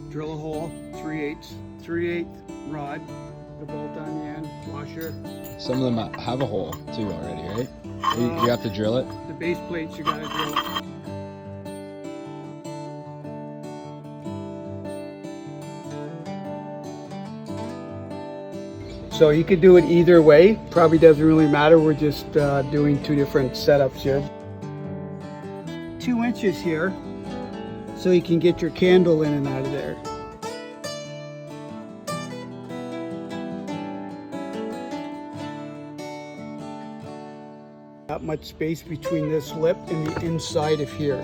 drill a hole, 3/8 rod, the bolt on the end, washer. Some of them have a hole too already, right? You have to drill it. The base plates you gotta drill it. So you could do it either way, probably doesn't really matter, we're just doing two different setups here. 2 inches here, so you can get your candle in and out of there. Not much space between this lip and the inside of here.